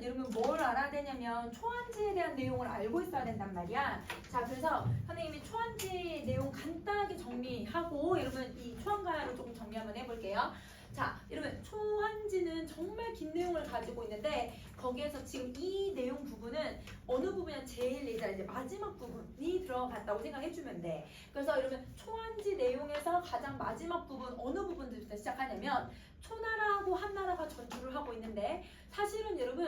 여러분 뭘 알아야 되냐면 초안지에 대한 내용을 알고 있어야 된단 말이야. 자, 그래서 선생님이 초안지 내용 간단하게 정리하고 여러분 이 초안가야로 조금 정리 한번 해볼게요. 자, 여러분 초안지는 정말 긴 내용을 가지고 있는데 거기에서 지금 이 내용 부분은 어느 부분이 제일 이제 마지막 부분이 들어갔다고 생각해주면 돼. 그래서 여러분 초안지 내용에서 가장 마지막 부분 어느 부분부터 시작하냐면 초나라하고 한나라가 전투를 하고 있는데 사실은 여러분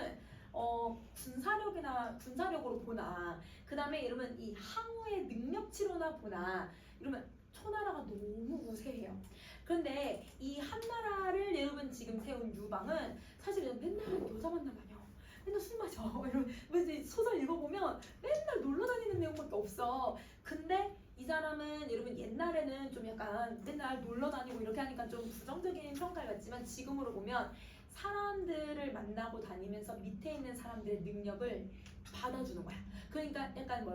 군사력으로 보나 그 다음에 여러분 이 항우의 능력치로나 보나 여러분 초나라가 너무 우세해요. 그런데 이 한나라를 여러분 지금 세운 유방은 사실은 맨날 여자 만나다녀. 맨날 술 마셔. 이런 소설 읽어보면 맨날 놀러 다니는 내용밖에 없어. 근데 이 사람은 여러분 옛날에는 좀 약간 맨날 놀러 다니고 이렇게 하니까 좀 부정적인 평가를 받지만 지금으로 보면 사람들을 만나고 다니면서 밑에 있는 사람들의 능력을 받아주는 거야. 그러니까 약간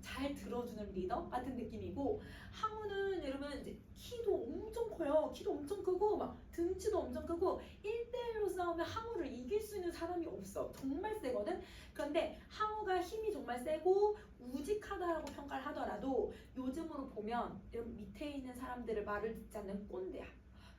잘 들어주는 리더 같은 느낌이고 항우는 여러분 이제 키도 엄청 커요. 키도 엄청 크고 막 등치도 엄청 크고 1대1로 싸우면 항우를 이길 수 있는 사람이 없어. 정말 세거든. 그런데 항우가 힘이 정말 세고 우직하다라고 평가를 하더라도 요즘으로 보면 여러분 밑에 있는 사람들을 말을 듣지 않는 꼰대야.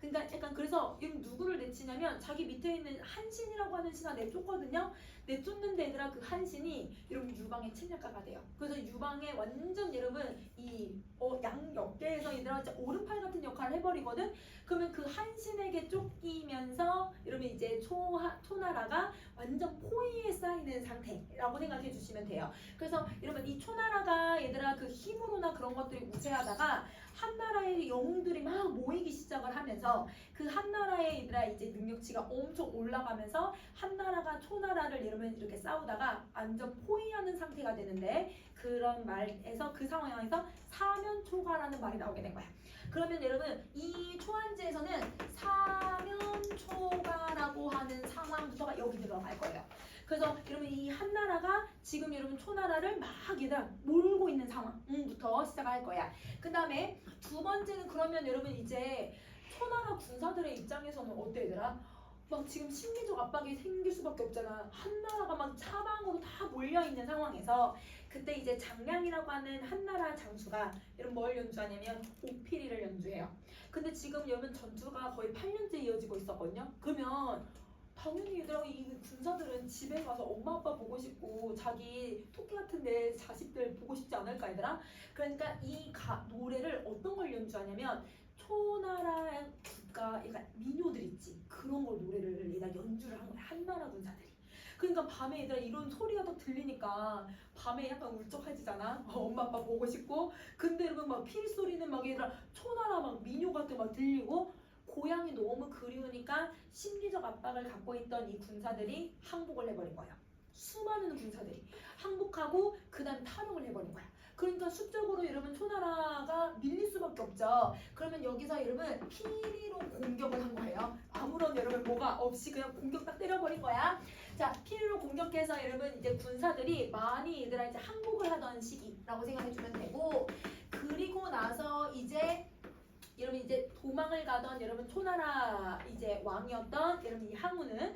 그러니까 약간 그래서 누구를 내치냐면 자기 밑에 있는 한신이라고 하는 신하 내쫓거든요. 내쫓는데 얘들아 그 한신이 여러분 유방의 침략가가 돼요. 그래서 유방의 완전 여러분 이 양역대에서 얘들아 진짜 오른팔 같은 역할을 해버리거든. 그러면 그 한신에게 쫓기면서 여러분 이제 초나라가 완전 포위에 쌓이는 상태라고 생각해 주시면 돼요. 그래서 여러분 이 초나라가 얘들아 그 힘으로나 그런 것들이 우세하다가 한나라의 영웅들이 막 모이기 시작을 하면서 그 한나라의 얘들아 이제 능력치가 엄청 올라가면서 한나라가 초나라를 여러분 이렇게 싸우다가 완전 포위하는 상태가 되는데 그런 말에서 그 상황에서 사면초가라는 말이 나오게 된 거야. 그러면 여러분 이 초안지에서는 사면초가라고 하는 상황부터가 여기 들어갈 거예요. 그래서 여러분 이 한나라가 지금 여러분 초나라를 막 얘들아 몰고 있는 상황부터 시작할 거야. 그 다음에 두 번째는 그러면 여러분 이제 초나라 군사들의 입장에서는 어때 얘들아? 막 지금 심리적 압박이 생길 수밖에 없잖아. 한나라가 막 사방으로 다 몰려있는 상황에서 그때 이제 장량이라고 하는 한나라 장수가 여러분 뭘 연주하냐면 오피리를 연주해요. 근데 지금 여러분 전투가 거의 8년째 이어지고 있었거든요. 그러면 당연히 얘들아 이 군사들은 집에 가서 엄마 아빠 보고 싶고 자기 토끼 같은데 자식들 보고 싶지 않을까 얘들아? 그러니까 이 노래를 어떤 걸 연주하냐면 초나라 국가 약간 민요들 있지 그런 걸 노래를 얘가 연주를 한 거야 한나라 군사들이. 그러니까 밤에 얘들아 이런 소리가 딱 들리니까 밤에 약간 울적해지잖아. 엄마 아빠 보고 싶고. 근데 여러분 막 필 소리는 막 얘들아 초나라 막 민요 같은 거 막 들리고 고향이 너무 그리우니까 심리적 압박을 갖고 있던 이 군사들이 항복을 해버린 거예요. 수많은 군사들이 항복하고 그 다음 탈영을 해버린 거야. 그러니까 수적으로 여러분 초나라가 밀릴 수밖에 없죠. 그러면 여기서 여러분 피리로 공격을 한 거예요. 아무런 여러분 뭐가 없이 그냥 공격 딱 때려버린 거야. 자, 피리로 공격해서 여러분 이제 군사들이 많이 얘들아 이제 항복을 하던 시기라고 생각해주면 되고 그리고 나서 이제 여러분 이제 도망을 가던 여러분 초나라 이제 왕이었던 여러분 이 항우는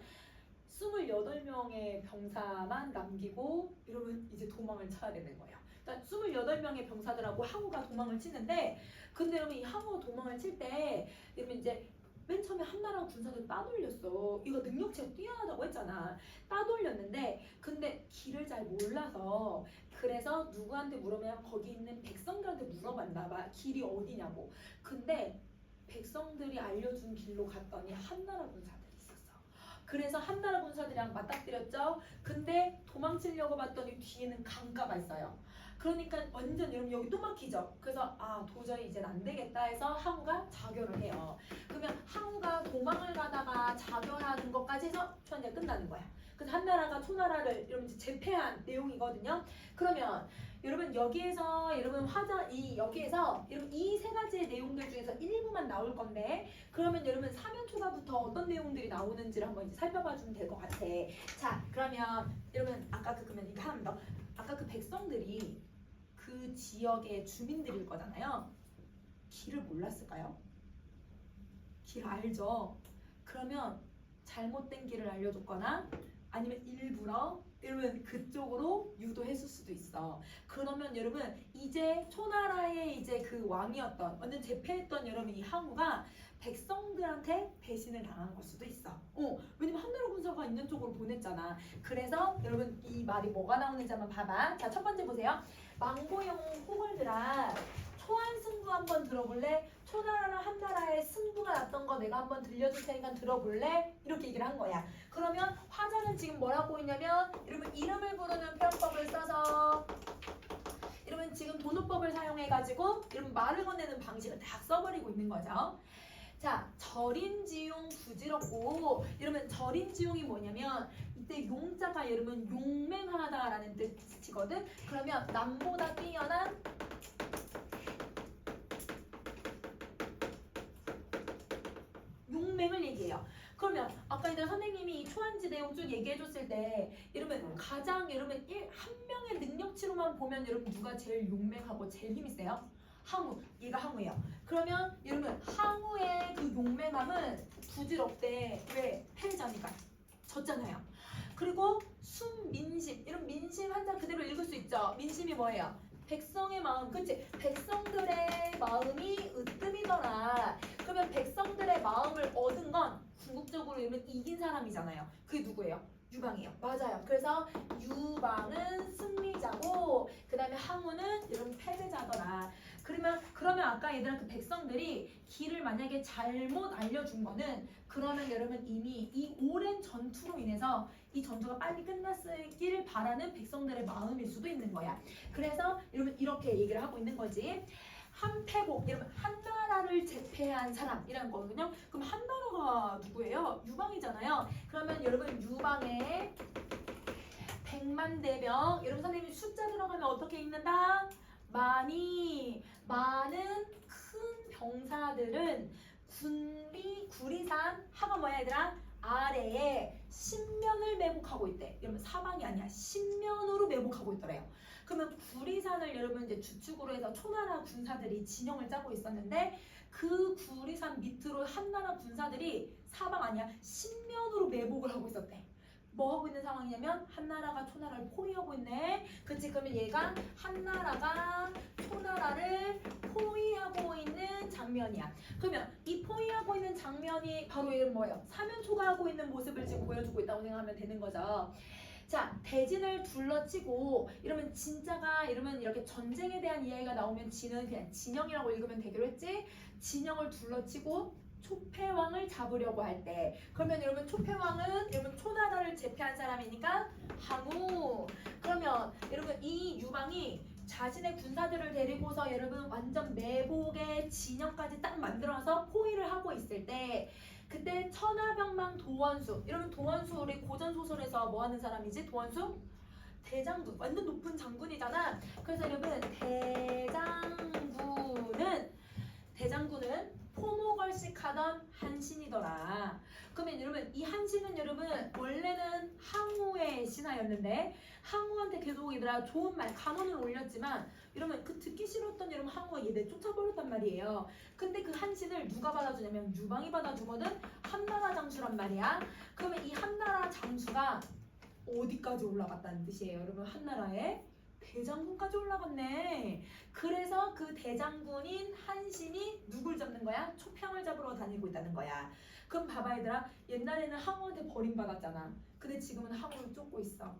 28명의 병사만 남기고 여러분 이제 도망을 쳐야 되는 거예요. 그러니까 28명의 병사들하고 항우가 도망을 치는데 근데 여러분 이 항우가 도망을 칠 때 여러분 이제 맨 처음에 한나라 군사들 따돌렸어. 이거 능력치가 뛰어나다고 했잖아. 따돌렸는데 근데 길을 잘 몰라서 그래서 누구한테 물으면 거기 있는 백성들한테 물어봤나 봐. 길이 어디냐고. 근데 백성들이 알려준 길로 갔더니 한나라 군사들이 있었어. 그래서 한나라 군사들이랑 맞닥뜨렸죠. 근데 도망치려고 봤더니 뒤에는 강가가 있어요. 그러니까 완전 여러분 여기 또 막히죠. 그래서 도저히 이제 안 되겠다 해서 항우가 자결을 해요. 그러면 항우가 도망을 가다가 자결하는 것까지 해서 초안지가 끝나는 거야. 그래서 한나라가 초나라를 여러분 이제 제패한 내용이거든요. 그러면 여러분 여기에서 여러분 여기에서 여러분 이 세 가지의 내용들 중에서 일부만 나올 건데 그러면 여러분 사면초가부터 어떤 내용들이 나오는지를 한번 이제 살펴봐 주면 될 것 같아. 자, 그러면 여러분 아까 그러면 이거 하면 더 아까 그 백성들이 그 지역의 주민들일 거잖아요. 길을 몰랐을까요? 길 알죠? 그러면 잘못된 길을 알려줬거나 아니면 일부러 여러분 그쪽으로 유도했을 수도 있어. 그러면 여러분 이제 초나라의 이제 그 왕이었던 완전 제패했던 여러분 이 항우가 백성들한테 배신을 당한 걸 수도 있어. 왜냐면 한나라 군사가 있는 쪽으로 보냈잖아. 그래서 여러분 이 말이 뭐가 나오는지 한번 봐봐. 자, 첫 번째 보세요. 망고용 호걸들아, 초안 승부 한번 들어볼래? 초나라랑 한나라의 승부가 났던 거 내가 한번 들려줄 테니까 들어볼래? 이렇게 얘기를 한 거야. 그러면 화자는 지금 뭐라고 했냐면 여러분 이름을 부르는 표현법을 써서 여러분 지금 도노법을 사용해가지고 여러분 말을 건네는 방식을 딱 써버리고 있는 거죠. 자, 절인지용 부지럽고 여러분 절인지용이 뭐냐면 이때 용자가 여러분 용맹하다라는 뜻이거든. 그러면 남보다 뛰어난 용맹을 얘기해요. 그러면 아까 이제 선생님이 이 초안지 내용 쭉 얘기해줬을 때 여러분 가장 여러분 한 명의 능력치로만 보면 여러분 누가 제일 용맹하고 제일 힘이 세요? 항우, 얘가 항우예요. 그러면 여러분 항우의 그 용맹함은 부질없대. 왜? 패자니까 졌잖아요. 그리고 순민심, 이런 민심 한자 그대로 읽을 수 있죠. 민심이 뭐예요? 백성의 마음, 그치? 백성들의 마음이 으뜸이더라. 그러면 백성들의 마음을 얻은 건 궁극적으로 이러면 이긴 사람이잖아요. 그게 누구예요? 유방이에요. 맞아요. 그래서 유방은 승리자고 그 다음에 항우는 여러분 패배자더라. 그러면 아까 얘들아 그 백성들이 길을 만약에 잘못 알려준 거는 그러면 여러분 이미 이 오랜 전투로 인해서 이 전투가 빨리 끝났길 바라는 백성들의 마음일 수도 있는 거야. 그래서 여러분 이렇게 얘기를 하고 있는 거지. 한패국, 여러분 한나라를 제패한 사람이라는 거거든요. 그럼 한나라가 누구예요? 유방이잖아요. 그러면 여러분 유방의 100만 대병, 여러분 선생님이 숫자 들어가면 어떻게 읽는다? 많은 큰 병사들은 구리산 하가 뭐야 얘들아? 아래에 신면을 매복하고 있대. 여러분 사방이 아니야. 신면으로 매복하고 있더래요. 그러면 구리산을 여러분 이제 주축으로 해서 초나라 군사들이 진영을 짜고 있었는데 그 구리산 밑으로 한나라 군사들이 사방 아니야. 신면으로 매복을 하고 있었대. 뭐 하고 있는 상황이냐면 한나라가 초나라를 포위하고 있네. 그치? 그러면 얘가 한나라가 초나라를 포위하고 있는 장면이야. 그러면 이 포위하고 있는 장면이 바로 이건 뭐예요? 사면초가하고 있는 모습을 지금 보여주고 있다고 생각하면 되는 거죠. 자, 대진을 둘러치고 이러면 진짜가 이러면 이렇게 전쟁에 대한 이야기가 나오면 진은 그냥 진영이라고 읽으면 되기로 했지. 진영을 둘러치고 초패왕을 잡으려고 할 때 그러면 여러분 초패왕은 여러분 초나라를 제패한 사람이니까 항우. 그러면 여러분 이 유방이 자신의 군사들을 데리고서 여러분 완전 매복의 진영까지 딱 만들어서 포위를 하고 있을 때 그때 천하병망 도원수. 여러분 도원수 우리 고전 소설에서 뭐 하는 사람이지? 도원수? 대장군. 완전 높은 장군이잖아. 그래서 여러분 대장군은 포모걸식하던 한신이더라. 그러면 여러분 이 한신은 여러분 원래는 항우의 신하였는데 항우한테 계속 얘들아 좋은 말 간언을 올렸지만 여러분 그 듣기 싫었던 여러분 항우가 얘 내쫓아버렸단 말이에요. 근데 그 한신을 누가 받아주냐면 유방이 받아주거든. 한나라 장수란 말이야. 그러면 이 한나라 장수가 어디까지 올라갔다는 뜻이에요 여러분? 한나라에 대장군까지 올라갔네. 그래서 그 대장군인 한신이 누굴 잡는 거야? 초평을 잡으러 다니고 있다는 거야. 그럼 봐봐 얘들아. 옛날에는 항우한테 버림받았잖아. 근데 지금은 항우를 쫓고 있어.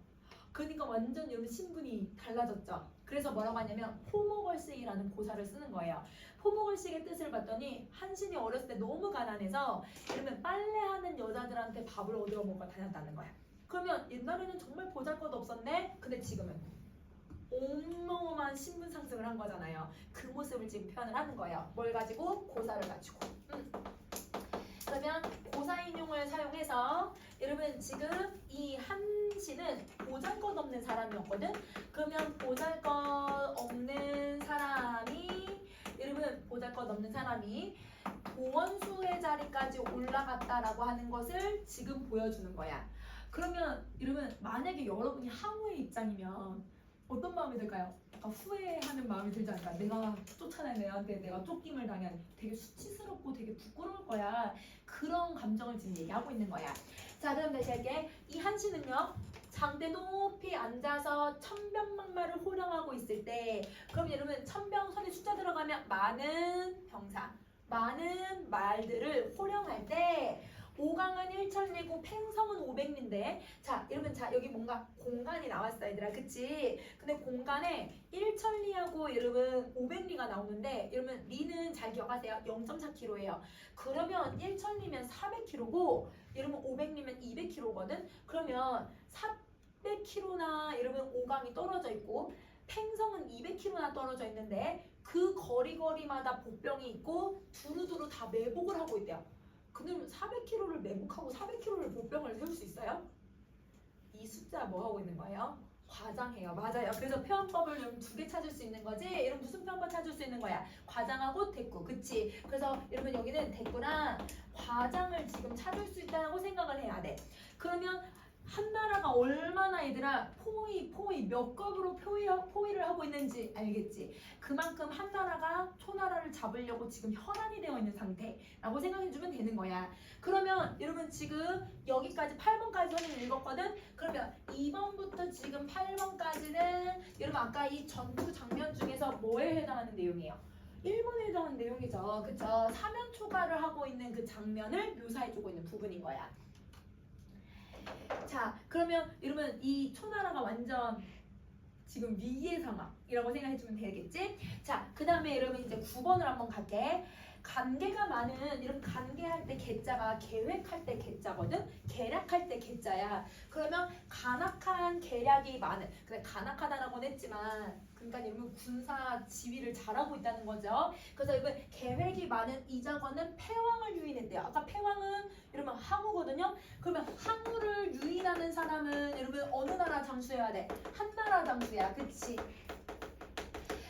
그러니까 완전 여러분 신분이 달라졌죠. 그래서 뭐라고 하냐면 포모걸식이라는 고사를 쓰는 거예요. 포모걸식의 뜻을 봤더니 한신이 어렸을 때 너무 가난해서 이러면 빨래하는 여자들한테 밥을 얻어 먹어 다녔다는 거야. 그러면 옛날에는 정말 보잘것없었네. 근데 지금은 어마어마한 신분 상승을 한 거잖아요. 그 모습을 지금 표현을 하는 거예요. 뭘 가지고? 고사를 가지고. 그러면 고사 인용을 사용해서 여러분 지금 이 한신은 보잘것없는 사람이었거든. 그러면 보잘것없는 사람이 여러분 보잘것없는 사람이 도원수의 자리까지 올라갔다라고 하는 것을 지금 보여주는 거야. 그러면 여러분 만약에 여러분이 항우의 입장이면 어떤 마음이 들까요? 약간 후회하는 마음이 들지 않을까? 내가 쫓아낸 애한테 내가 쫓김을 당한 되게 수치스럽고 되게 부끄러울 거야. 그런 감정을 지금 얘기하고 있는 거야. 자, 그럼 다시 할게. 이 한씨는요. 장대 높이 앉아서 천병만마를 호령하고 있을 때, 그럼 여러분 천병 선에 숫자 들어가면 많은 병사, 많은 말들을 호령할 때 오강은 1천리고 팽성은 500리인데, 자 여러분, 자 여기 뭔가 공간이 나왔어 얘들아, 그치? 근데 공간에 1천리하고 여러분 500리가 나오는데, 여러분 리는 잘 기억하세요. 0.4km예요. 그러면 1천리면 400km고 여러분 500리면 200km거든. 그러면 400km나 여러분 오강이 떨어져 있고 팽성은 200km나 떨어져 있는데, 그 거리마다 복병이 있고 두루두루 다 매복을 하고 있대요. 근데 400km를 매복하고 400km를 복병을 세울 수 있어요? 이 숫자 뭐 하고 있는 거예요? 과장해요. 맞아요. 그래서 표현법을 여러분 2개 찾을 수 있는 거지. 여러분 무슨 표현법 찾을 수 있는 거야? 과장하고 대꾸. 그치? 그래서 여러분 여기는 대꾸랑 과장을 지금 찾을 수 있다고 생각을 해야 돼. 그러면 한나라가 얼마나 얘들아 포위 몇 겁으로 포위를 하고 있는지 알겠지? 그만큼 한나라가 초나라를 잡으려고 지금 혈안이 되어 있는 상태라고 생각해주면 되는 거야. 그러면 여러분 지금 여기까지 8번까지 선생님 읽었거든? 그러면 2번부터 지금 8번까지는 여러분 아까 이 전투 장면 중에서 뭐에 해당하는 내용이에요? 1번에 해당하는 내용이죠. 그쵸? 사면 초과를 하고 있는 그 장면을 묘사해주고 있는 부분인 거야. 자, 그러면 여러분 이 초나라가 완전 지금 위기의 상황이라고 생각해주면 되겠지? 자, 그 다음에 여러분 이제 9번을 한번 갈게. 관계가 많은, 이런 관계할 때 개자가 계획할 때 개자거든? 계략할 때 개자야. 그러면 간악한 계략이 많은, 그래 간악하다라고는 했지만 그러니까 여러분 군사 지휘를 잘하고 있다는 거죠. 그래서 여러분 계획이 많은 이자권은 패왕을 유인했대요. 아까 패왕은 여러분 항우거든요. 그러면 항우를 유인하는 사람은 여러분 어느 나라 장수여야 돼? 한나라 장수야. 그치?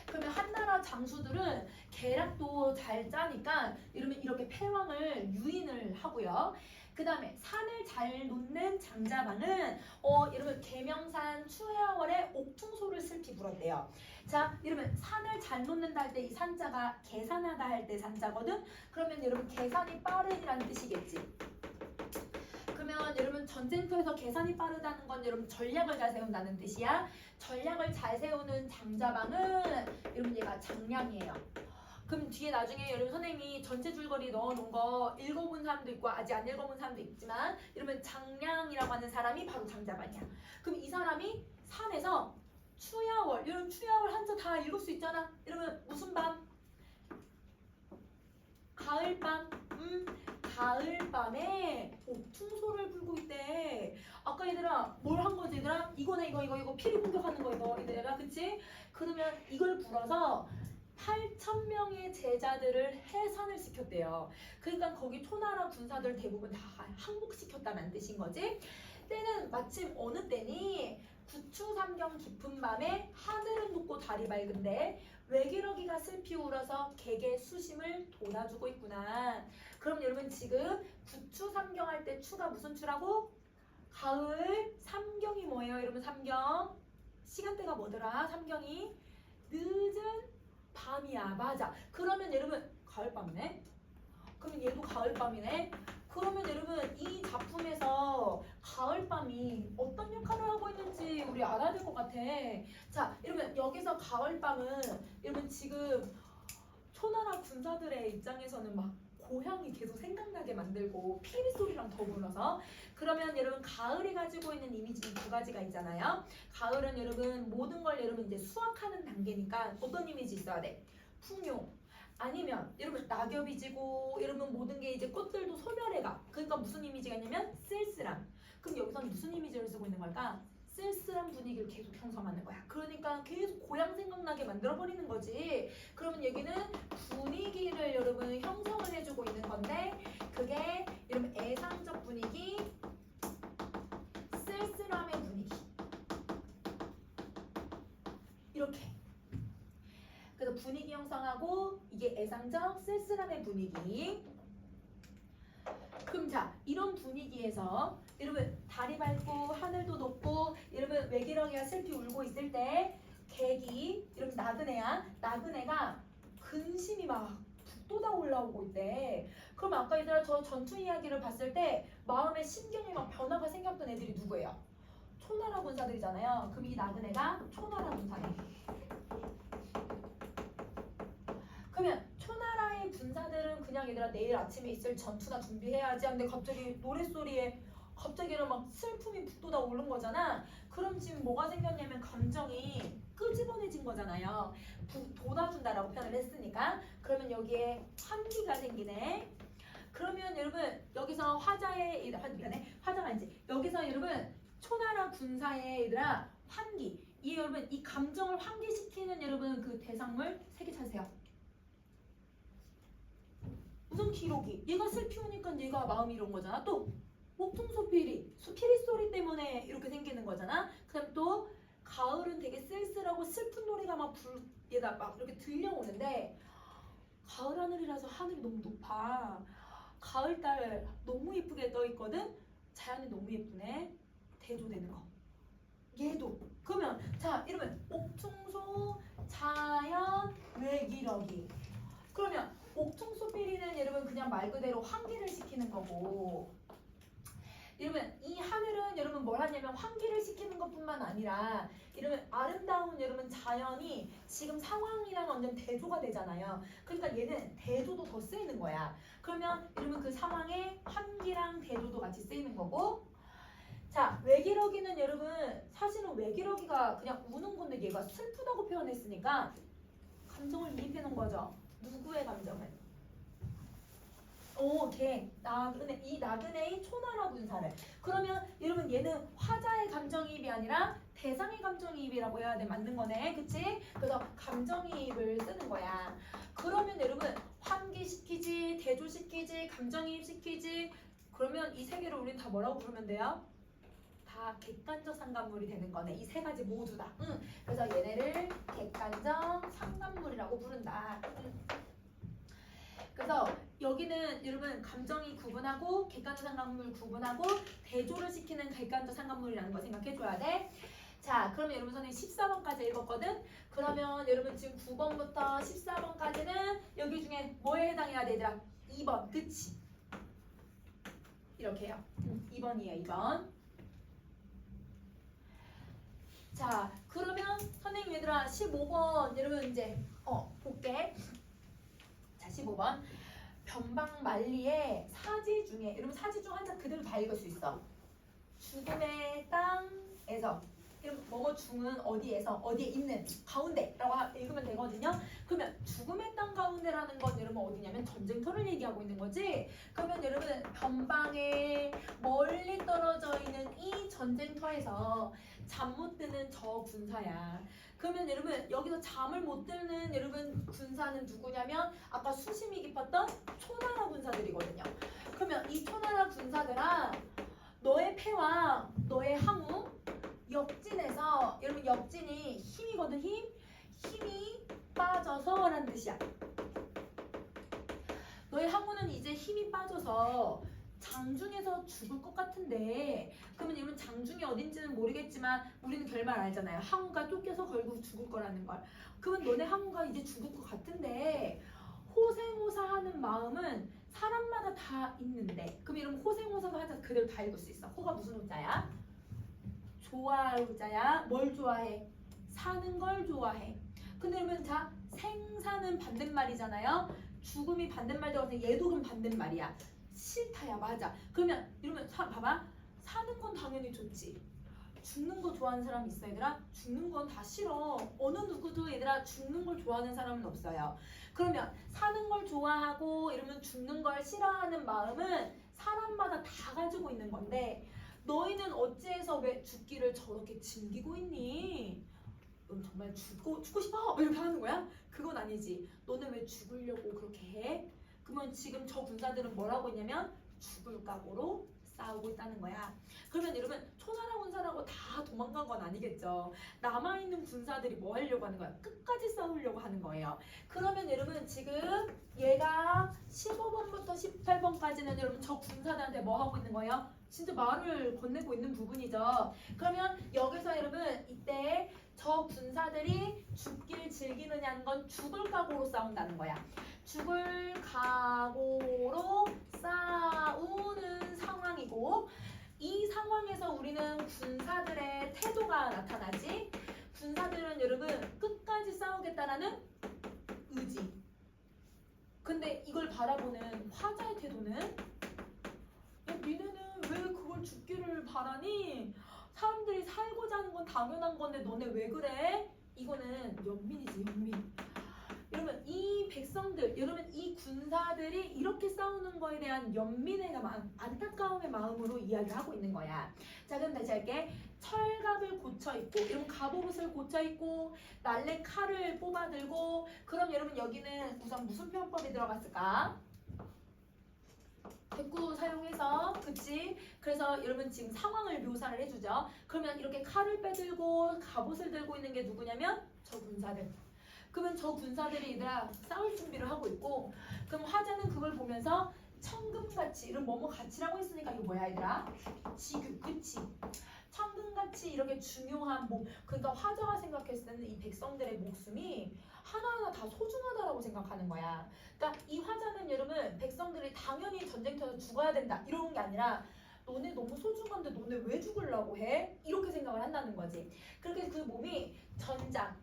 그러면 한나라 장수들은 계략도 잘 짜니까 이러면 이렇게 패왕을 유인을 하고요. 그 다음에 산을 잘 놓는 장자방은 여러분 계명산 추해월에 옥퉁소를 슬피 불었대요. 자, 여러분 산을 잘 놓는다 할 때 이 산자가 계산하다 할 때 산자거든. 그러면 여러분 계산이 빠른이라는 뜻이겠지. 그러면 여러분 전쟁터에서 계산이 빠르다는 건 여러분 전략을 잘 세운다는 뜻이야. 전략을 잘 세우는 장자방은 여러분 얘가 장량이에요. 그럼 뒤에 나중에 여러분 선생님이 전체 줄거리 넣어놓은 거 읽어본 사람도 있고 아직 안 읽어본 사람도 있지만, 여러분 장량이라고 하는 사람이 바로 장자방이야. 그럼 이 사람이 산에서 추야월, 여러분 추야월 한자 다 읽을 수 있잖아. 여러분 무슨 밤? 가을밤. 가을밤에 옥퉁소를 불고 있대. 아까 얘들아 뭘 한 거지 얘들아? 이거네 이거 피리 공격하는 거 이거 얘들아, 그치? 그러면 이걸 불어서 8,000명의 제자들을 해산을 시켰대요. 그러니까 거기 초나라 군사들 대부분 다 항복시켰다는 뜻인 거지. 때는 마침 어느 때니? 구추삼경 깊은 밤에 하늘은 높고 달이 밝은데 외기러기가 슬피 울어서 객의 수심을 돋아주고 있구나. 그럼 여러분 지금 구추삼경 할 때 추가 무슨 추라고? 가을. 삼경이 뭐예요 여러분? 삼경 시간대가 뭐더라? 삼경이 늦은 밤이야. 맞아. 그러면 여러분 가을밤이네. 그러면 얘도 가을밤이네. 그러면 여러분 이 작품에서 가을밤이 어떤 역할을 하고 있는지 우리 알아야 될 것 같아. 자, 여러분 여기서 가을밤은 여러분 지금 초나라 군사들의 입장에서는 막 고향이 계속 생각나게 만들고 피리 소리랑 더불어서, 그러면 여러분 가을이 가지고 있는 이미지는 2가지가 있잖아요. 가을은 여러분 모든 걸 여러분 이제 수확하는 단계니까 어떤 이미지 있어야 돼? 풍요. 아니면 여러분 낙엽이 지고 여러분 모든 게 이제 꽃들도 소멸해가. 그러니까 무슨 이미지가 있냐면 쓸쓸함. 그럼 여기서는 무슨 이미지를 쓰고 있는 걸까? 쓸쓸한 분위기를 계속 형성하는 거야. 그러니까 계속 고향 생각나게 만들어버리는 거지. 그러면 여기는 분위기를 여러분 형성을 해주고 있는 건데, 그게 여러분 애상적 분위기, 쓸쓸함의 분위기, 이렇게. 그래서 분위기 형성하고 이게 애상적 쓸쓸함의 분위기. 그럼 자, 이런 분위기에서 여러분 달이 밝고 하늘도 높고 여러분 외기러기가 슬피 울고 있을 때 객이 여러분 나그네야. 나그네가 근심이 막 북돋아 올라오고 있대. 그럼 아까 얘들아 저 전투 이야기를 봤을 때 마음의 심경에 막 변화가 생겼던 애들이 누구예요? 초나라 군사들이잖아요. 그럼 이 나그네가 초나라 군사네. 그러면 초나라의 군사들은 그냥 얘들아 내일 아침에 있을 전투나 준비해야지 하는데 갑자기 노랫소리에 갑자기 막 슬픔이 북돋아 오른 거잖아. 그럼 지금 뭐가 생겼냐면 감정이 끄집어내진 거잖아요. 북돋아준다라고 표현을 했으니까. 그러면 여기에 환기가 생기네. 그러면 여러분 여기서 화자가 아니지. 여기서 여러분 초나라 군사의 얘들아 환기. 이 여러분 이 감정을 환기시키는 여러분 그 대상물 3개 찾으세요. 무슨 기록이? 얘가 슬피우니까 얘가 마음이 이런 거잖아. 또 옥퉁소피리, 피리 소리 때문에 이렇게 생기는 거잖아. 그다음 또 가을은 되게 쓸쓸하고 슬픈 노래가 얘가 막 이렇게 들려오는데 가을 하늘이라서 하늘이 너무 높아. 가을달 너무 예쁘게 떠 있거든. 자연이 너무 예쁘네. 대조되는 거. 얘도. 그러면 자 이러면 옥퉁소, 자연, 외기러기. 그러면 옥퉁소피리는 여러분 그냥 말 그대로 환기를 시키는 거고, 여러분 이 하늘은 여러분 뭘 하냐면 환기를 시키는 것뿐만 아니라 여러분 아름다운 여러분 자연이 지금 상황이랑 완전 대조가 되잖아요. 그러니까 얘는 대조도 더 쓰이는 거야. 그러면 여러분 그 상황에 환기랑 대조도 같이 쓰이는 거고, 자 외기러기는 여러분 사실은 외기러기가 그냥 우는 건데 얘가 슬프다고 표현했으니까 감정을 이입해 놓은 거죠. 누구의 감정을? 이 나그네의 초나라 군사를. 그러면 여러분 얘는 화자의 감정이입이 아니라 대상의 감정이입이라고 해야 돼. 맞는 거네. 그치? 그래서 감정이입을 쓰는 거야. 그러면 여러분 환기시키지, 대조시키지, 감정이입시키지. 그러면 이 3개를 우린 다 뭐라고 부르면 돼요? 다 객관적 상관물이 되는 거네. 이 3가지 모두 다. 그래서 얘네를 객관적 상관물이라고 부른다. 그래서 여기는 여러분 감정이 구분하고 객관적 상관물 구분하고 대조를 시키는 객관적 상관물이라는 거 생각해줘야 돼. 자 그러면 여러분 선생님 14번까지 읽었거든. 그러면 여러분 지금 9번부터 14번까지는 여기 중에 뭐에 해당해야 돼 얘들아? 2번. 그치? 이렇게 해요. 2번이에요. 2번. 자 그러면 선생님 얘들아 15번 여러분 이제 볼게. 자 15번 변방만리의 사지 중에, 여러분 사지 중 한 장 그대로 다 읽을 수 있어. 죽음의 땅에서, 뭐뭐 중은 어디에서, 어디에 있는, 가운데라고 읽으면 되거든요. 그러면 죽음의 땅 가운데라는 건 여러분 어디냐면 전쟁터를 얘기하고 있는 거지. 그러면 여러분 변방에 멀리 떨어져 있는 이 전쟁터에서 잠 못 드는 저 군사야. 그러면 여러분 여기서 잠을 못 드는 여러분 군사는 누구냐면 아까 수심이 깊었던 초나라 군사들이거든요. 그러면 이 초나라 군사들아 너의 패왕, 너의 항우 역진에서, 여러분 역진이 힘이거든. 힘이 빠져서 라는 뜻이야. 너의 항우는 이제 힘이 빠져서 장중에서 죽을 것 같은데, 그러면 여러분 장중이 어딘지는 모르겠지만 우리는 결말 알잖아요. 항우가 쫓겨서 결국 죽을 거라는 걸. 그러면 너네 항우가 이제 죽을 것 같은데 호생호사하는 마음은 사람마다 다 있는데, 그럼 여러분 호생호사가 하자 그대로 다 읽을 수 있어. 호가 무슨 호자야? 좋아할 호자야. 뭘 좋아해? 사는 걸 좋아해. 근데 여러분 자 생사는 반대말이잖아요. 죽음이 반대말 되거든. 얘도 그럼 반대말이야. 싫다야. 맞아. 그러면 여러분 봐봐. 사는 건 당연히 좋지. 죽는 거 좋아하는 사람 있어 얘들아? 죽는 건 다 싫어. 어느 누구도 얘들아 죽는 걸 좋아하는 사람은 없어요. 그러면 사는 걸 좋아하고 이러면 죽는 걸 싫어하는 마음은 사람마다 다 가지고 있는 건데, 너희는 어찌해서 왜 죽기를 저렇게 즐기고 있니? 넌 정말 죽고 싶어? 이렇게 하는 거야? 그건 아니지. 너는 왜 죽으려고 그렇게 해? 그러면 지금 저 군사들은 뭐라고 했냐면 죽을 각오로 싸우고 있다는 거야. 그러면 여러분 초나라 군사라고 다 도망간 건 아니겠죠. 남아있는 군사들이 뭐 하려고 하는 거야? 끝까지 싸우려고 하는 거예요. 그러면 여러분 지금 얘가 15번부터 18번까지는 여러분 저 군사들한테 뭐 하고 있는 거예요? 진짜 말을 건네고 있는 부분이죠. 그러면 여기서 여러분 이때 저 군사들이 죽길 즐기느냐는 건 죽을 각오로 싸운다는 거야. 죽을 각오로 싸우는 상황이고, 이 상황에서 우리는 군사들의 태도가 나타나지. 군사들은 여러분 끝까지 싸우겠다라는 의지. 근데 이걸 바라보는 화자의 태도는, 야, 니네는 왜 그걸 죽기를 바라니? 사람들이 살고자 하는 건 당연한 건데 너네 왜 그래? 이거는 연민이지, 연민. 여러분 이 백성들, 여러분 이 군사들이 이렇게 싸우는 거에 대한 연민의 마음, 안타까움의 마음으로 이야기를 하고 있는 거야. 자, 그럼 다시 할게. 철갑을 고쳐 입고, 여러분 갑옷을 고쳐 입고, 날래 칼을 뽑아 들고. 그럼 여러분 여기는 우선 무슨 표현법이 들어갔을까? 대꾸 사용해서, 그치? 그래서 여러분 지금 상황을 묘사를 해주죠. 그러면 이렇게 칼을 빼들고 갑옷을 들고 있는 게 누구냐면 저 군사들. 그러면 저 군사들이 얘들아 싸울 준비를 하고 있고, 그럼 화자는 그걸 보면서 천금같이, 이런 뭐뭐 가치라고 했으니까 이거 뭐야 얘들아? 지규, 그치? 천금같이 이렇게 중요한 그러니까 화자가 생각했을 때는 이 백성들의 목숨이 하나하나 다 소중하다라고 생각하는 거야. 그러니까 이 화자는 여러분 백성들이 당연히 전쟁터에서 죽어야 된다 이런 게 아니라, 너네 너무 소중한데 너네 왜 죽으려고 해? 이렇게 생각을 한다는 거지. 그렇게 그 몸이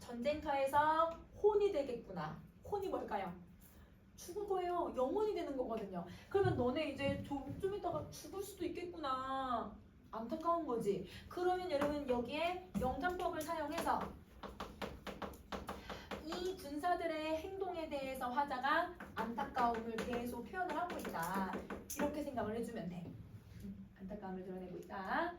전쟁터에서 혼이 되겠구나. 혼이 뭘까요? 죽은 거예요. 영혼이 되는 거거든요. 그러면 너네 이제 좀 이따가 죽을 수도 있겠구나. 안타까운 거지. 그러면 여러분 여기에 영장법을 사용해서 이 군사들의 행동에 대해서 화자가 안타까움을 계속 표현을 하고 있다. 이렇게 생각을 해주면 돼. 안타까움을 드러내고 있다.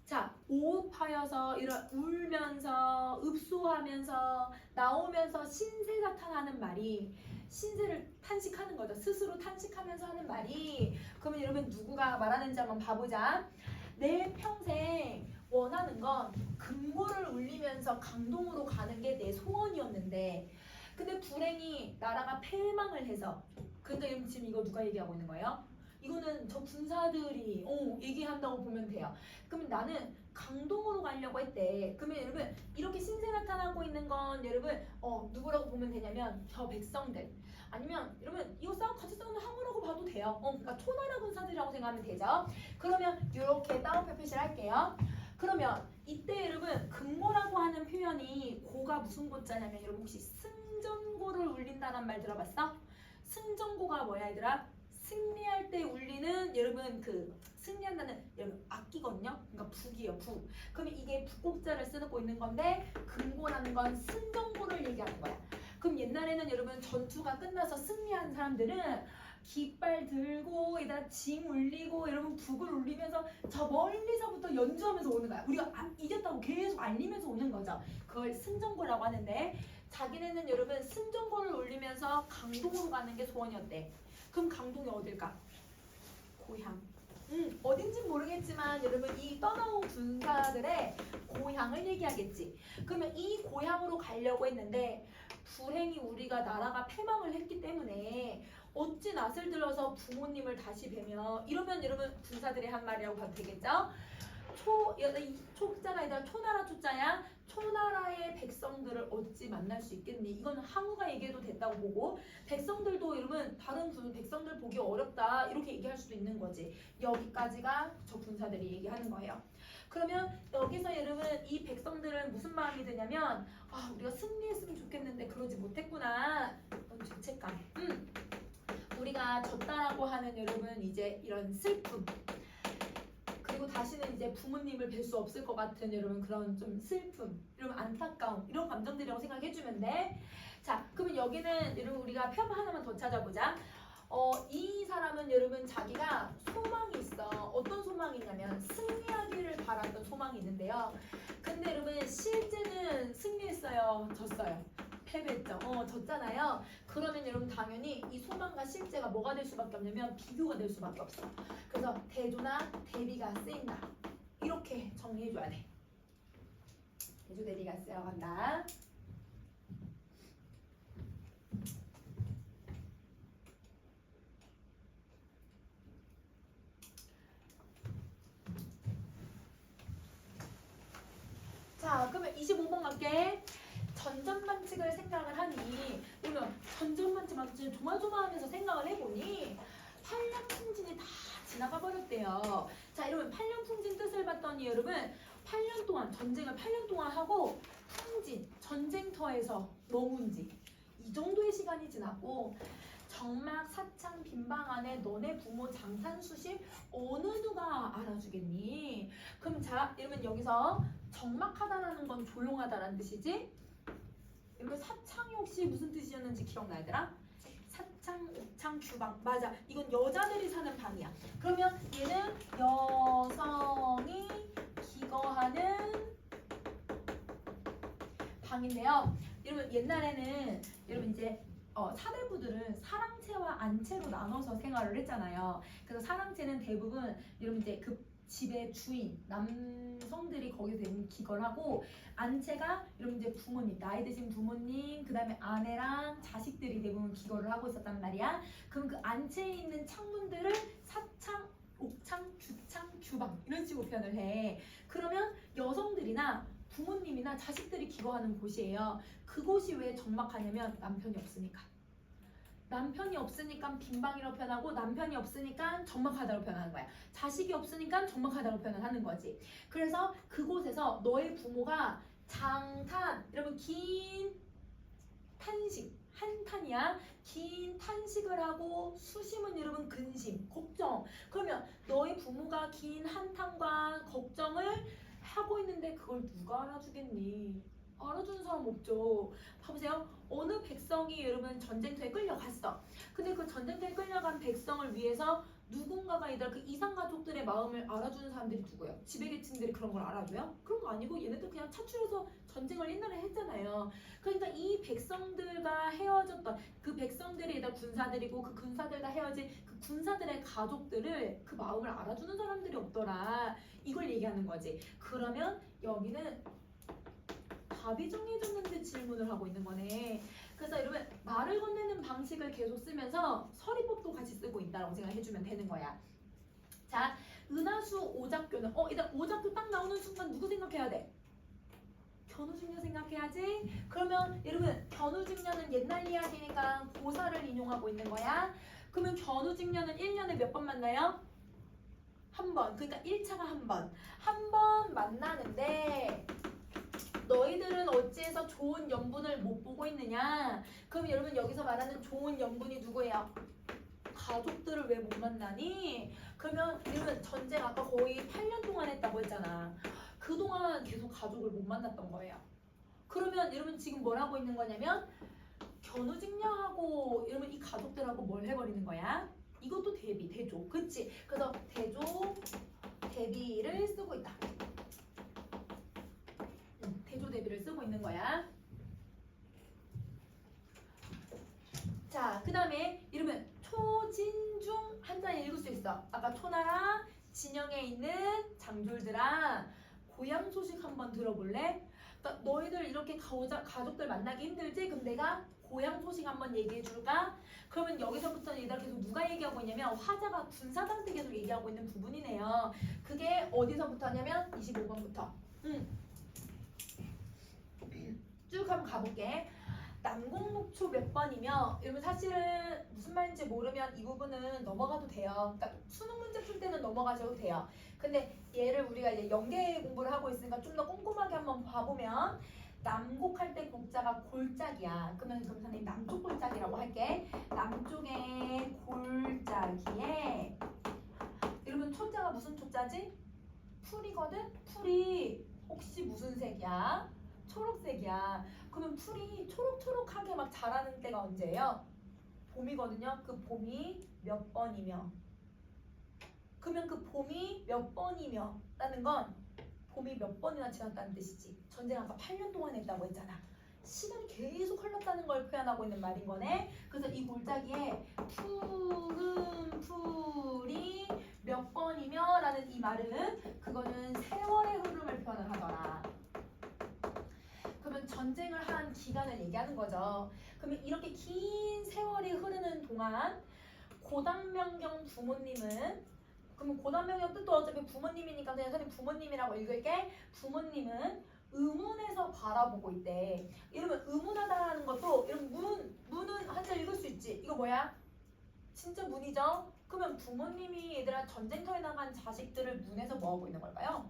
자, 오업하여서 이런 울면서 읍소하면서 나오면서 신세 나타나는 말이, 신세를 탄식하는 거죠. 스스로 탄식하면서 하는 말이, 그러면 여러분 누구가 말하는지 한번 봐보자. 내 평생 원하는 건 금고를 울리면서 강동으로 가는 게 내 소원이었는데, 근데 불행히 나라가 패망을 해서, 근데 지금 이거 누가 얘기하고 있는 거예요? 이거는 저 군사들이 얘기한다고 보면 돼요. 그러면 나는 강동으로 가려고 했대. 그러면 여러분 이렇게 신세 나타나고 있는 건 여러분 누구라고 보면 되냐면 저 백성들, 아니면 여러분 이거 같이 싸우는 항우라고 봐도 돼요. 그러니까 초나라 군사들이라고 생각하면 되죠. 그러면 이렇게 따옴표 표시를 할게요. 그러면 이때 여러분 금고라고 하는 표현이, 고가 무슨 고자냐면, 여러분 혹시 승전고를 울린다는 말 들어봤어? 승전고가 뭐야 얘들아? 승리할 때 울리는, 여러분 그 승리한다는 여러분 악기거든요. 그러니까 북이에요, 북. 그러면 이게 북곡자를 쓰고 있는 건데, 금고라는 건 승전고를 얘기하는 거야. 그럼 옛날에는 여러분 전투가 끝나서 승리한 사람들은 깃발 들고 에다 징 울리고 여러분 북을 울리면서 저 멀리서부터 연주하면서 오는 거야. 우리가 이겼다고 계속 알리면서 오는 거죠. 그걸 승전고라고 하는데, 자기네는 여러분 승전고를 울리면서 강동으로 가는 게 소원이었대. 그럼 강동이 어딜까? 고향. 어딘지 모르겠지만 여러분 이 떠나온 군사들의 고향을 얘기하겠지. 그러면 이 고향으로 가려고 했는데, 불행히 우리가 나라가 패망을 했기 때문에 어찌 낯을 들어서 부모님을 다시 뵈며, 이러면 여러분 군사들이 한 말이라고 봐도 되겠죠? 초자가 아니라 초나라 초자야. 초나라의 백성들을 어찌 만날 수 있겠니? 이건 항우가 얘기해도 된다고 보고, 백성들도 여러분 다른 백성들 보기 어렵다 이렇게 얘기할 수도 있는 거지. 여기까지가 저 군사들이 얘기하는 거예요. 그러면 여기서 여러분 이 백성들은 무슨 마음이 드냐면, 우리가 승리했으면 좋겠는데 그러지 못했구나. 죄책감. 우리가 졌다라고 하는 여러분 이제 이런 슬픔, 그리고 다시는 이제 부모님을 뵐 수 없을 것 같은 여러분 그런 좀 슬픔, 여러분 안타까움, 이런 감정들이라고 생각해주면 돼. 자, 그러면 여기는 여러분 우리가 표현 하나만 더 찾아보자. 이 사람은 여러분 자기가 소망이 있어. 어떤 소망이냐면 승리하기를 바랐던 소망이 있는데요. 근데 여러분 실제는 승리했어요, 졌어요? 패배했죠. 졌잖아요. 그러면 여러분 당연히 이 소망과 실제가 뭐가 될 수밖에 없냐면 비교가 될 수밖에 없어. 그래서 대조나 대비가 쓰인다. 이렇게 이렇게 정리해줘야 돼. 대조 대비가 쓰여간다. 자, 그러면 25번 갈게. 전전반칙을 생각을 하니, 그러면 전전반칙 진짜 조마조마하면서 생각을 해보니 8년 풍진이 다 지나가 버렸대요. 자, 여러분 8년 풍진 뜻을 봤더니 여러분 8년 동안 전쟁을 8년 동안 하고 풍진 전쟁터에서 머문 지 이 정도의 시간이 지났고 정막 사창 빈방 안에 너네 부모 장산 수십 어느 누가 알아주겠니? 그럼 자, 여러분 여기서 적막하다라는 건 조용하다라는 뜻이지? 여러분 사창이 혹시 무슨 뜻이었는지 기억나 얘들아? 사창, 옥창, 주방. 맞아. 이건 여자들이 사는 방이야. 그러면 얘는 여성이 기거하는 방인데요. 여러분 옛날에는 여러분 이제 사대부들은 사랑채와 안채로 나눠서 생활을 했잖아요. 그래서 사랑채는 대부분 여러분 이제 그 집의 주인 남성들이 거기서 대부분 기거를 하고 안채가 여러분 이제 부모님 나이 드신 부모님 그다음에 아내랑 자식들이 대부분 기거를 하고 있었단 말이야. 그럼 그 안채에 있는 창문들을 사창, 옥창, 주창, 주방 이런 식으로 표현을 해. 그러면 여성들이나 부모님이나 자식들이 기거하는 곳이에요. 그곳이 왜 적막하냐면 남편이 없으니까. 남편이 없으니까 빈방이라고 표현하고 남편이 없으니까 적막하다고 표현하는 거야. 자식이 없으니까 적막하다고 표현하는 거지. 그래서 그곳에서 너의 부모가 장탄, 여러분 긴 탄식, 한탄이야. 긴 탄식을 하고 수심은 여러분 근심, 걱정. 그러면 너의 부모가 긴 한탄과 걱정을 하고 있는데 그걸 누가 알아주겠니? 알아주는 사람 없죠. 봐보세요. 어느 백성이 여러분 전쟁터에 끌려갔어. 근데 그 전쟁터에 끌려간 백성을 위해서 누군가가 이들 그 이상 가족들의 마음을 알아주는 사람들이 누구예요? 지배계층들이 그런 걸 알아줘요? 그런 거 아니고 얘네들 그냥 차출해서 전쟁을 옛날에 했잖아요. 그러니까 이 백성들과 헤어졌던 그 백성들이 일단 군사들이고 그 군사들과 헤어진 그 군사들의 가족들을 그 마음을 알아주는 사람들이 없더라. 이걸 얘기하는 거지. 그러면 여기는 답이 정해졌는데 질문을 하고 있는 거네. 그래서 여러분 말을 건네는 방식을 계속 쓰면서 서리법도 같이 쓰고 있다라고 생각해주면 되는 거야. 자, 은하수 오작교는 일단 오작교 딱 나오는 순간 누구 생각해야 돼? 견우직녀 생각해야지. 그러면 여러분 견우직녀는 옛날 이야기니까 고사를 인용하고 있는 거야. 그러면 견우직녀는 1년에 몇 번 만나요? 한 번. 그러니까 1차가 한 번. 한 번 만나는데 너희들은 어찌해서 좋은 연분을 못 보고 있느냐? 그럼 여러분 여기서 말하는 좋은 연분이 누구예요? 가족들을 왜 못 만나니? 그러면 여러분 전쟁 아까 거의 8년 동안 했다고 했잖아. 그동안 계속 가족을 못 만났던 거예요. 그러면 여러분 지금 뭘 하고 있는 거냐면 견우직녀하고 여러분 이 가족들하고 뭘 해버리는 거야? 이것도 대비, 대조. 그치? 그래서 대조, 대비를 쓰고 있다. 대조 대비를 쓰고 있는 거야. 자, 그 다음에 이러면 초진중 한자에 읽을 수 있어. 아까 초나라 진영에 있는 장졸들아 고향 소식 한번 들어볼래? 그러니까 너희들 이렇게 가족들 만나기 힘들지? 그럼 내가 고향 소식 한번 얘기해 줄까? 그러면 여기서부터는 얘들아 계속 누가 얘기하고 있냐면 화자가 군사한테 계속 얘기하고 있는 부분이네요. 그게 어디서부터 하냐면 25번부터. 쭉 한번 가볼게. 남공목초 몇 번이며 여러분 사실은 무슨 말인지 모르면 이 부분은 넘어가도 돼요. 그러니까 수능 문제 풀 때는 넘어가셔도 돼요. 근데 얘를 우리가 이제 연계 공부를 하고 있으니까 좀 더 꼼꼼하게 한번 봐보면 남곡할 때 곡자가 골짜기야. 그러면 선생님 남쪽 골짜기라고 할게. 남쪽의 골짜기에 여러분 초자가 무슨 초자지? 풀이거든? 풀이 혹시 무슨 색이야? 초록색이야. 그러면 풀이 초록초록하게 막 자라는 때가 언제예요? 봄이거든요. 그 봄이 몇 번이며 그러면 그 봄이 몇 번이며 라는 건 봄이 몇 번이나 지났다는 뜻이지. 전쟁 아까 8년 동안 했다고 했잖아. 시간이 계속 흘렀다는 걸 표현하고 있는 말인 거네. 그래서 이 골짜기에 푸른 풀이 몇 번이며 라는 이 말은 그거는 세월 전쟁을 한 기간을 얘기하는 거죠. 그러면 이렇게 긴 세월이 흐르는 동안 고단명경 부모님은, 그러면 고단명경 뜻도 어차피 부모님이니까 그냥 선생님 부모님이라고 읽을게. 부모님은 의문에서 바라보고 있대. 이러면 의문하다라는 것도 이런 문은 한자 읽을 수 있지. 이거 뭐야? 진짜 문이죠? 그러면 부모님이 얘들아 전쟁터에 나간 자식들을 문에서 뭐 하고 있는 걸까요?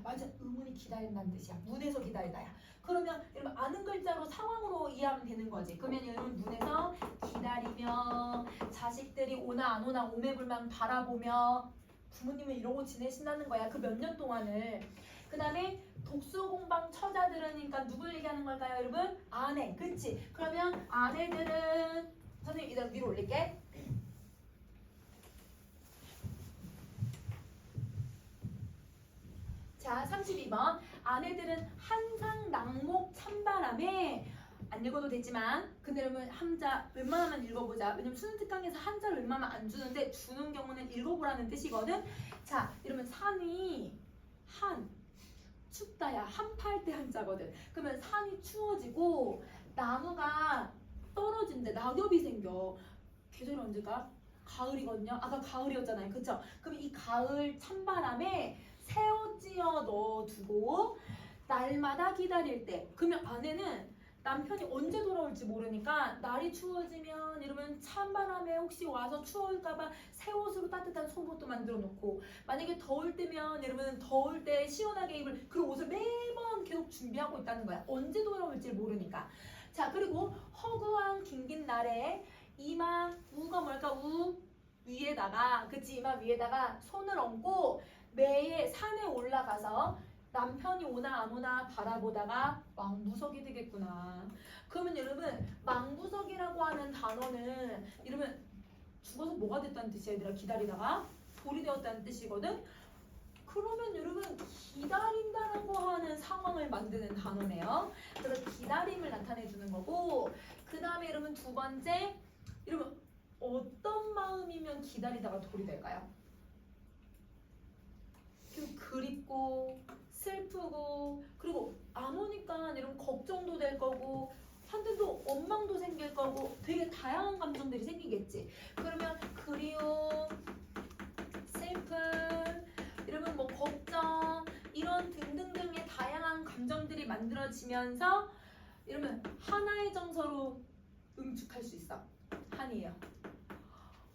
맞아. 의문이 기다린다는 뜻이야. 문에서 기다리다야. 그러면 여러분 아는 글자로 상황으로 이해하면 되는 거지. 그러면 여러분 문에서 기다리며 자식들이 오나 안 오나 오매불망 바라보며 부모님은 이러고 지내신다는 거야. 그 몇 년 동안을. 그 다음에 독수공방 처자들으니까 누굴 얘기하는 걸까요, 여러분? 아내. 그치? 그러면 아내들은 선생님 이대로 위로 올릴게. 자, 32번. 아내들은 한상 낙목 찬바람에, 안 읽어도 되지만 근데 여러분 한자 웬만하면 읽어보자. 왜냐면 수능 특강에서 한자를 웬만하면 안 주는데 주는 경우는 읽어보라는 뜻이거든. 자, 이러면 산이 춥다야. 한파할 때 한자거든. 그러면 산이 추워지고 나무가 떨어진대. 낙엽이 생겨. 계절이 언제가? 가을이거든요. 아까 가을이었잖아요. 그쵸? 그럼 이 가을 찬바람에 새옷지어 넣어두고 날마다 기다릴 때. 그러면 아내는 남편이 언제 돌아올지 모르니까 날이 추워지면 이러면 찬바람에 혹시 와서 추울까봐 새 옷으로 따뜻한 속옷도 만들어 놓고, 만약에 더울 때면 여러분 더울 때 시원하게 입을 그 옷을 매번 계속 준비하고 있다는 거야. 언제 돌아올지 모르니까. 자, 그리고 허구한 긴긴 날에 이마 우가 뭘까? 우 위에다가, 그치, 이마 위에다가 손을 얹고 매일 산에 올라가서 남편이 오나 안 오나 바라보다가 망부석이 되겠구나. 그러면 여러분 망부석이라고 하는 단어는 이러면 죽어서 뭐가 됐다는 뜻이야. 얘들아 기다리다가 돌이 되었다는 뜻이거든. 그러면 여러분 기다린다라고 하는 상황을 만드는 단어네요. 그래서 기다림을 나타내 주는 거고, 그 다음에 여러분 두 번째, 여러분 어떤 마음이면 기다리다가 돌이 될까요? 그립고 슬프고, 그리고 안 오니까 여러분 걱정도 될 거고 한때도 원망도 생길 거고 되게 다양한 감정들이 생기겠지. 그러면 그리움, 슬픔, 여러분 뭐 걱정 이런 등등등의 다양한 감정들이 만들어지면서 여러분 하나의 정서로 응축할 수 있어. 한이에요.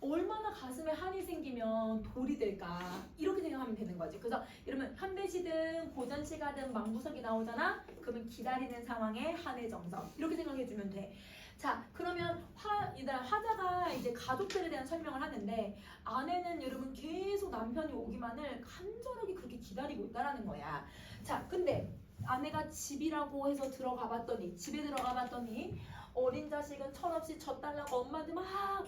얼마나 가슴에 한이 생기면 돌이 될까, 이렇게 생각하면 되는 거지. 그래서 여러분 현대시든 고전시가든 망부석이 나오잖아. 그러면 기다리는 상황에 한의 정서 이렇게 생각해주면 돼. 자, 그러면 화자가 이제 가족들에 대한 설명을 하는데 아내는 여러분 계속 남편이 오기만을 간절하게 그렇게 기다리고 있다라는 거야. 자, 근데 아내가 집이라고 해서 집에 들어가 봤더니 어린 자식은 철없이 젖달라고 엄마한테 막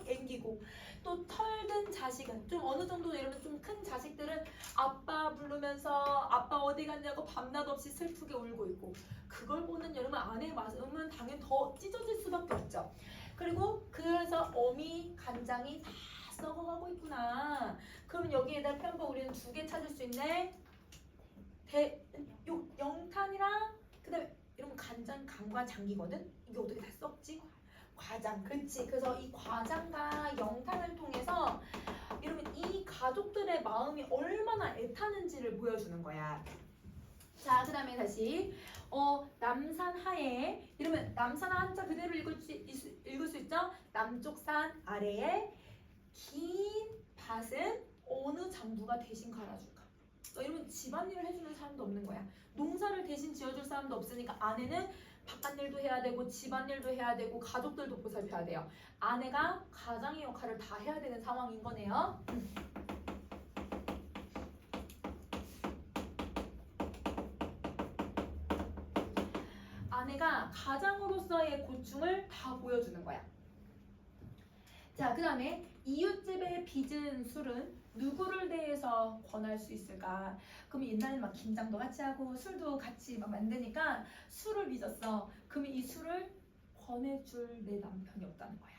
앵기고, 또 털든 자식은 좀 어느 정도 이러면 좀 큰 자식들은 아빠 부르면서 아빠 어디 갔냐고 밤낮 없이 슬프게 울고 있고, 그걸 보는 여러분 아내의 마음은 당연히 더 찢어질 수밖에 없죠. 그리고 그래서 어미 간장이 다 썩어가고 있구나. 그러면 여기에다 편법 우리는 두 개 찾을 수 있네. 영탄이랑 그다음에 이런 간장, 간과 장기거든. 이게 어떻게 다 썩지? 과장, 그렇지. 그래서 이 과장과 영탄을 통해서 여러분 이 가족들의 마음이 얼마나 애타는지를 보여주는 거야. 자, 그 다음에 다시 남산하에, 이러면 남산하 한자 그대로 읽을 수 있죠? 남쪽 산 아래에 긴 밭은 어느 장부가 대신 갈아줄까? 이러면 집안일을 해주는 사람도 없는 거야. 농사를 대신 지어줄 사람도 없으니까 아내는 바깥일도 해야 되고 집안일도 해야 되고 가족들도 보살펴야 돼요. 아내가 가장의 역할을 다 해야 되는 상황인 거네요. 아내가 가장으로서의 고충을 다 보여주는 거야. 자, 그 다음에 이웃집에 빚은 술은 누구를 대해서 권할 수 있을까? 그럼 옛날에 막 김장도 같이 하고 술도 같이 막 만드니까 술을 빚었어. 그러면 이 술을 권해줄 내 남편이 없다는 거야.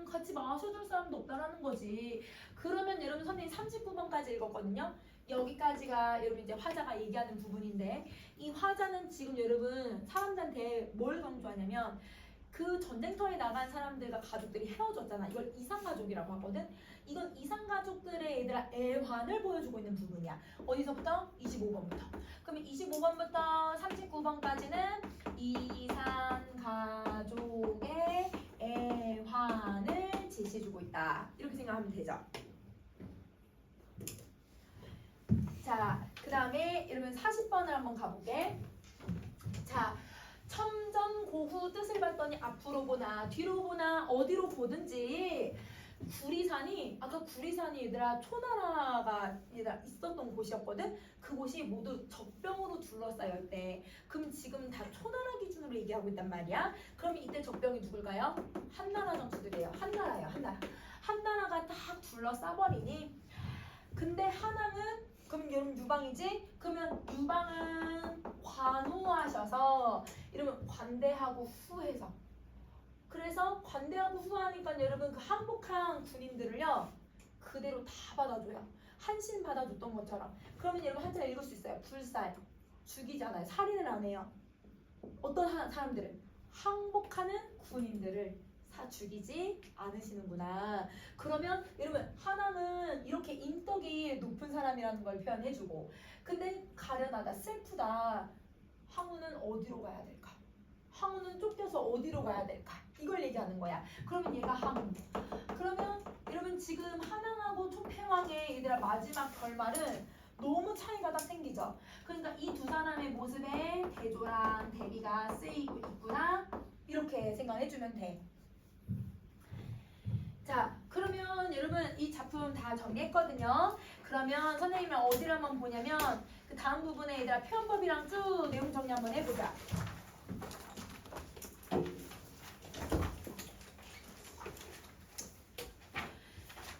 같이 마셔줄 사람도 없다라는 거지. 그러면 여러분 선생님 39번까지 읽었거든요. 여기까지가 여러분 이제 화자가 얘기하는 부분인데 이 화자는 지금 여러분 사람들한테 뭘 강조하냐면 그 전쟁터에 나간 사람들과 가족들이 헤어졌잖아. 이걸 이상가족이라고 하거든. 이건 이상가족들의 얘들아 애환을 보여주고 있는 부분이야. 어디서부터? 25번부터. 그러면 25번부터 39번까지는 이상가족의 애환을 제시해주고 있다. 이렇게 생각하면 되죠. 자, 그 다음에 여러분 40번을 한번 가볼게. 자, 첨전고후 뜻을 봤더니 앞으로 보나 뒤로 보나 어디로 보든지 구리산이 아까 구리산이 얘들아 초나라가 얘들아 있었던 곳이었거든. 그곳이 모두 적병으로 둘러싸여 있대. 그럼 지금 다 초나라 기준으로 얘기하고 있단 말이야. 그러면 이때 적병이 누굴까요? 한나라 전투들이에요. 한나라예요. 한나라. 한나라가 딱 둘러싸버리니 근데 한왕은 그럼 여러분 유방이지? 그러면 유방은 관우하셔서 이러면 관대하고 후해서 그래서 관대하고 후하니까 여러분 그 항복한 군인들을요 그대로 다 받아줘요. 한신 받아줬던 것처럼. 그러면 여러분 한자 읽을 수 있어요. 불살 죽이잖아요. 살인을 안 해요. 어떤 사람들은 항복하는 군인들을 죽이지 않으시는구나. 그러면 여러분 한왕은 이렇게 인덕이 높은 사람이라는 걸 표현해주고 근데 가련하다 슬프다. 항우는 어디로 가야 될까? 항우는 쫓겨서 어디로 가야 될까? 이걸 얘기하는 거야. 그러면 얘가 항우. 그러면 여러분 지금 한왕하고 초평왕의 얘들아 마지막 결말은 너무 차이가 딱 생기죠. 그러니까 이 두 사람의 모습에 대조랑 대비가 쓰이고 있구나. 이렇게 생각해주면 돼. 자, 그러면 여러분 이 작품 다 정리했거든요. 그러면 선생님이 어디를 한번 보냐면 그 다음 부분에 얘들아 표현법이랑 쭉 내용 정리 한번 해보자.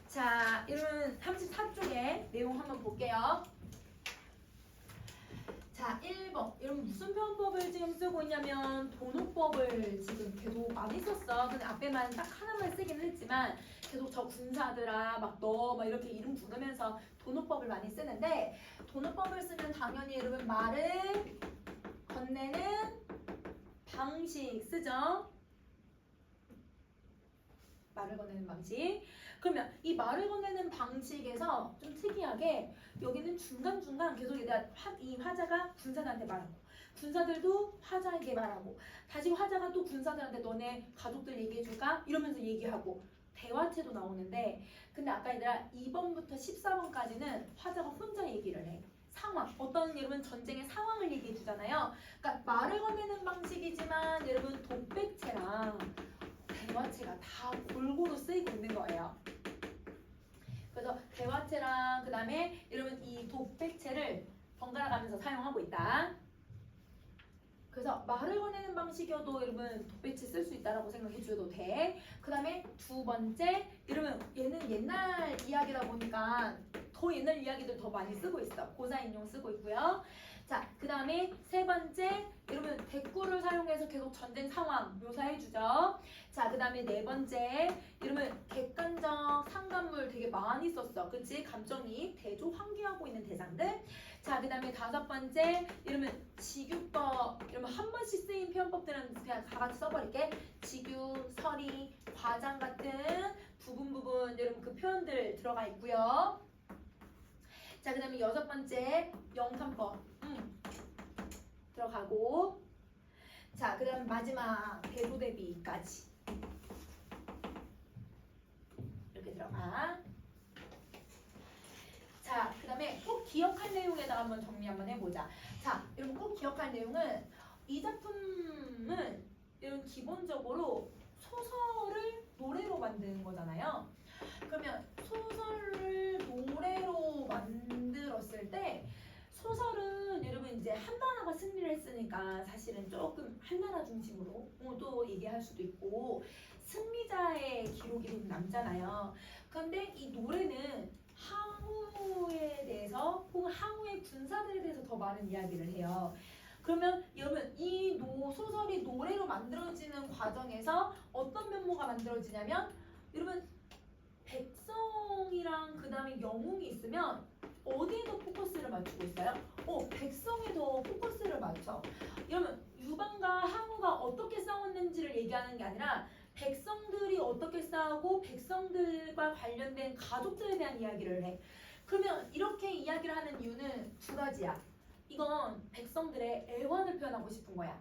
자, 여러분 34쪽에 내용 한번 볼게요. 자, 1번. 여러분 무슨 표현법을 지금 쓰고 있냐면 도노법을 지금 계속 많이 썼어. 근데 앞에만 딱 하나만 쓰긴 했지만 계속 저 군사들아 막 너 막 이렇게 이름 부르면서 도노법을 많이 쓰는데 도노법을 쓰면 당연히 여러분 말을 건네는 방식 쓰죠. 말을 건네는 방식. 그러면 이 말을 건네는 방식에서 좀 특이하게 여기는 중간중간 계속 이 화자가 군사들한테 말하고 군사들도 화자에게 말하고 다시 화자가 또 군사들한테 너네 가족들 얘기해줄까? 이러면서 얘기하고 대화체도 나오는데 근데 아까 얘들아 2번부터 14번까지는 화자가 혼자 얘기를 해. 상황, 어떤 여러분 전쟁의 상황을 얘기해 주잖아요. 그러니까 말을 건네는 방식이지만 여러분 독백체랑 대화체가 다 골고루 쓰이고 있는 거예요. 그래서 대화체랑 그 다음에 여러분 이 독백체를 번갈아 가면서 사용하고 있다. 그래서 말을 건네는 방식이어도 여러분 독백체 쓸 수 있다라고 생각해 주셔도 돼. 그 다음에 두 번째 여러분 얘는 옛날 이야기다 보니까 더 옛날 이야기들 더 많이 쓰고 있어. 고사 인용 쓰고 있고요. 자, 그 다음에 세 번째 여러분 대꾸를 사용해서 계속 전쟁 상황 묘사해주죠. 자, 그 다음에 네 번째 여러분 객관적 상관물 되게 많이 썼어. 그치? 감정이입, 대조, 환기하고 있는 대상들. 자, 그 다음에 다섯 번째 여러분 직유법. 여러분 한 번씩 쓰인 표현법들은 그냥 다 같이 써버릴게. 직유, 서리, 과장 같은 부분 여러분 그 표현들 들어가 있고요. 자, 그 다음에 여섯 번째 영탄법 들어가고 자, 그 다음 마지막 대조 대비까지 이렇게 들어가. 자, 그 다음에 꼭 기억할 내용에다가 한번 정리 한번 해보자. 자, 여러분 꼭 기억할 내용은 이 작품은 여러분 기본적으로 소설을 노래로 만드는 거잖아요. 그러면 소설을 노래로 만들었을 때 소설은 여러분 이제 한나라가 승리를 했으니까 사실은 조금 한나라 중심으로 또 얘기할 수도 있고 승리자의 기록이 남잖아요. 근데 이 노래는 항우에 대해서 혹은 항우의 군사들에 대해서 더 많은 이야기를 해요. 그러면 여러분 이 소설이 노래로 만들어지는 과정에서 어떤 면모가 만들어지냐면 여러분 백성이랑 그 다음에 영웅이 있으면 어디에도 포커스를 맞추고 있어요? 백성에도 포커스를 맞춰. 이러면 유방과 항우가 어떻게 싸웠는지를 얘기하는 게 아니라 백성들이 어떻게 싸우고 백성들과 관련된 가족들에 대한 이야기를 해. 그러면 이렇게 이야기를 하는 이유는 두 가지야. 이건 백성들의 애환을 표현하고 싶은 거야.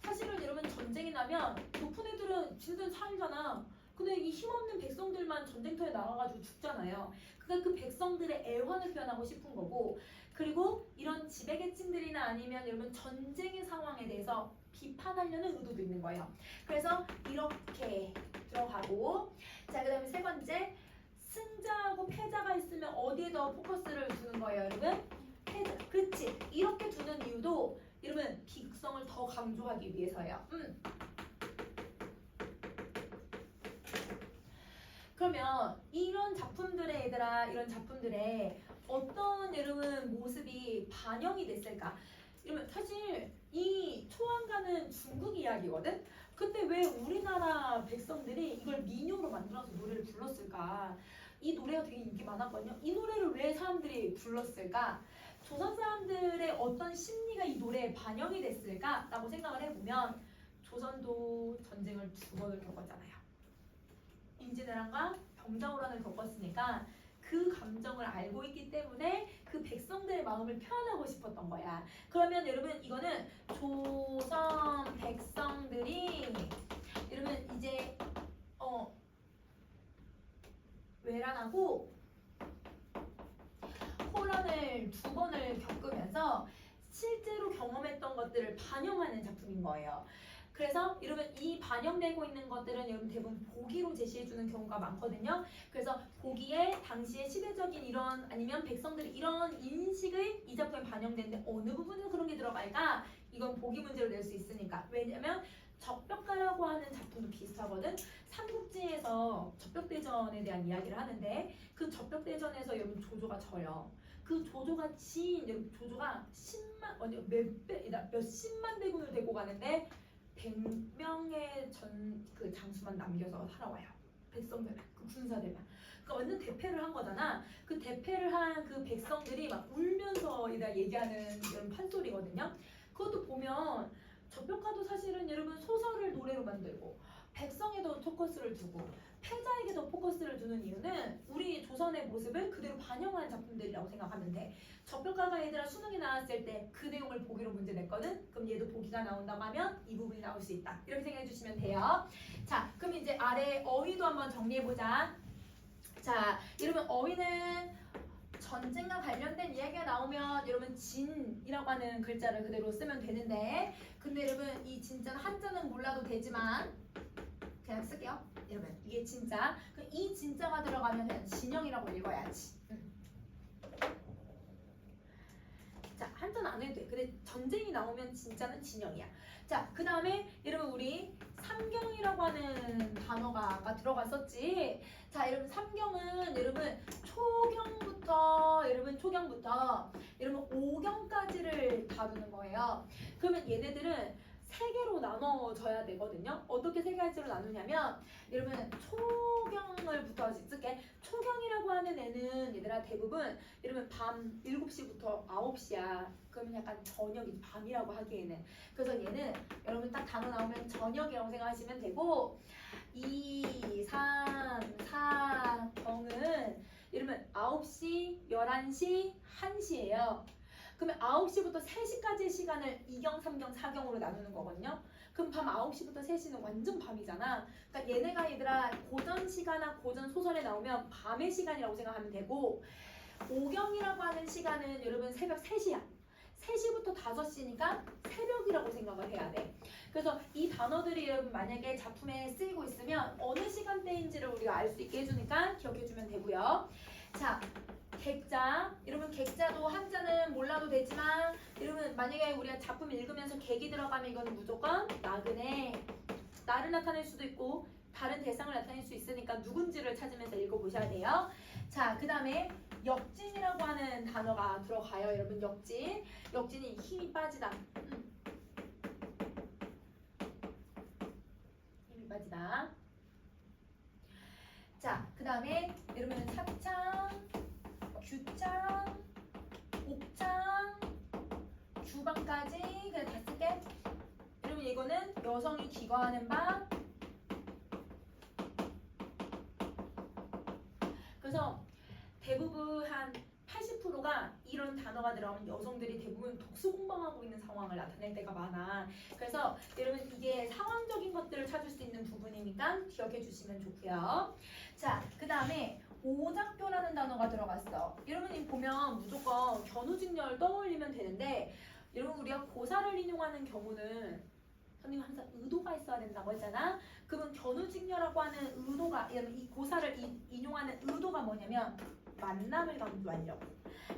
사실은 여러분 전쟁이 나면 높은 애들은 지네들 살잖아. 근데 이 힘없는 백성들만 전쟁터에 나가가지고 죽잖아요. 그러니까 그 백성들의 애환을 표현하고 싶은 거고, 그리고 이런 지배계층들이나 아니면 여러분 전쟁의 상황에 대해서 비판하려는 의도도 있는 거예요. 그래서 이렇게 들어가고, 자 그다음에 세 번째, 승자하고 패자가 있으면 어디에 더 포커스를 두는 거예요, 여러분? 패자. 그렇지. 이렇게 두는 이유도 여러분 비극성을 더 강조하기 위해서예요. 그러면 이런 작품들의 얘들아, 이런 작품들의 어떤 여러분 모습이 반영이 됐을까? 이러면 사실 이 초안가는 중국 이야기거든? 근데 왜 우리나라 백성들이 이걸 민요로 만들어서 노래를 불렀을까? 이 노래가 되게 인기 많았거든요. 이 노래를 왜 사람들이 불렀을까? 조선 사람들의 어떤 심리가 이 노래에 반영이 됐을까? 라고 생각을 해보면 조선도 전쟁을 2번을 겪었잖아요. 임진왜란과 병자호란을 겪었으니까 그 감정을 알고 있기 때문에 그 백성들의 마음을 표현하고 싶었던 거야. 그러면 여러분 이거는 조선 백성들이 여러분 이제 외란하고 호란을 2번을 겪으면서 실제로 경험했던 것들을 반영하는 작품인 거예요. 그래서 여러분 이 반영되고 있는 것들은 여러분 대부분 보기로 제시해주는 경우가 많거든요. 그래서 보기에 당시의 시대적인 이런 아니면 백성들이 이런 인식을 이 작품에 반영되는데 어느 부분에 그런 게 들어갈까? 이건 보기 문제로 낼 수 있으니까. 왜냐면 적벽가라고 하는 작품도 비슷하거든. 삼국지에서 적벽대전에 대한 이야기를 하는데 그 적벽대전에서 여러분 조조가 져요. 그 조조가 조조가 10만 몇십만 대군을 데리고 가는데 100명의 그 장수만 남겨서 살아와요. 백성들, 그 군사들만. 그러니까 완전 대패를 한 거잖아. 그 대패를 한 그 백성들이 막 울면서 얘기하는 이런 판소리거든요. 그것도 보면 적벽가도 사실은 여러분 소설을 노래로 만들고 백성에도 포커스를 두고 패자에게도 포커스를 두는 이유는 우리 조선의 모습을 그대로 반영하는 작품들이라고 생각하면 돼. 적벽가가 얘들아 수능이 나왔을 때 그 내용을 보기로 문제 냈거든. 그럼 얘도 보기가 나온다고 하면 이 부분이 나올 수 있다. 이렇게 생각해 주시면 돼요. 자, 그럼 이제 아래 어휘도 한번 정리해 보자. 자, 여러분 어휘는 전쟁과 관련된 이야기가 나오면 여러분 진이라고 하는 글자를 그대로 쓰면 되는데, 근데 여러분 이 진짜는 한자는 몰라도 되지만 그냥 쓸게요. 여러분 이게 진짜. 그럼 이 진짜가 들어가면 그냥 진영이라고 읽어야지. 자, 한자는 안 해도 돼. 근데 전쟁이 나오면 진짜는 진영이야. 자, 그 다음에 여러분 우리 삼경이라고 하는 단어가 아까 들어갔었지. 자, 여러분 삼경은 여러분 초경부터 여러분 오경까지를 다루는 거예요. 그러면 얘네들은 세 개로 나눠져야 되거든요. 어떻게 세 가지로 나누냐면 여러분 초경을부터 쓸게. 초경이라고 하는 애는 얘들아 대부분 여러분 밤 7시부터 9시야. 그러면 약간 저녁이지, 밤이라고 하기에는. 그래서 얘는 여러분 딱 단어 나오면 저녁이라고 생각하시면 되고, 2, 3, 4 경은 여러분 9시, 11시, 1시예요. 그러면 9시부터 3시까지의 시간을 2경, 3경, 4경으로 나누는 거거든요. 그럼 밤 9시부터 3시는 완전 밤이잖아. 그러니까 얘네가 얘들아 고전 시가나 고전 소설에 나오면 밤의 시간이라고 생각하면 되고, 5경이라고 하는 시간은 여러분 새벽 3시야. 3시부터 5시니까 새벽이라고 생각을 해야 돼. 그래서 이 단어들이 여러분 만약에 작품에 쓰이고 있으면 어느 시간대인지를 우리가 알 수 있게 해주니까 기억해주면 되고요. 자, 객자. 여러분 객자도 한자는 몰라도 되지만 여러분 만약에 우리가 작품 읽으면서 객이 들어가면 이거는 무조건 나그네, 나를 나타낼 수도 있고 다른 대상을 나타낼 수 있으니까 누군지를 찾으면서 읽어보셔야 돼요. 자, 그 다음에 역진이라고 하는 단어가 들어가요. 여러분 역진. 역진이 힘이 빠지다. 힘이 빠지다. 자, 그 다음에 여러분 사창, 규창, 주방까지 그냥 다 쓸게. 여러분 이거는 여성이 기거하는 방. 그래서 대부분 한 80%가 이런 단어가 들어가면 여성들이 대부분 독서 공방하고 있는 상황을 나타낼 때가 많아. 그래서 여러분 이게 상황적인 것들을 찾을 수 있는 부분이니까 기억해 주시면 좋고요. 자, 그 다음에 오작교라는 단어가 들어갔어. 여러분이 보면 무조건 견우직렬 떠올리면 되는데 여러분 우리가 고사를 인용하는 경우는 선생님 항상 의도가 있어야 된다고 했잖아. 그러면 견우직렬이라고 하는 의도가 이 고사를 인용하는 의도가 뭐냐면 만남을 강조하려고.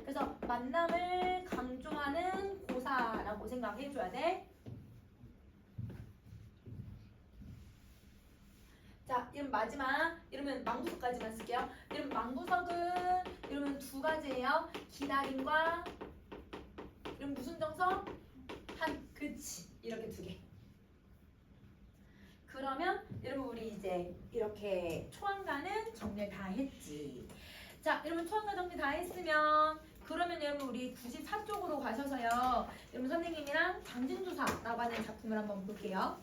그래서 만남을 강조하는 고사라고 생각해줘야 돼. 자, 이러면 마지막, 이러면 망부석까지만 쓸게요. 이러면 망부석은 이러면 두 가지예요. 기다림과 이러면 무슨 정석? 그치. 이렇게 두 개. 그러면 여러분 우리 이제 이렇게 초안가는 정리를 다 했지. 자, 여러분 초안가 정리 다 했으면 그러면 여러분 우리 94쪽으로 가셔서요. 여러분 선생님이랑 당진조사라고 하는 작품을 한번 볼게요.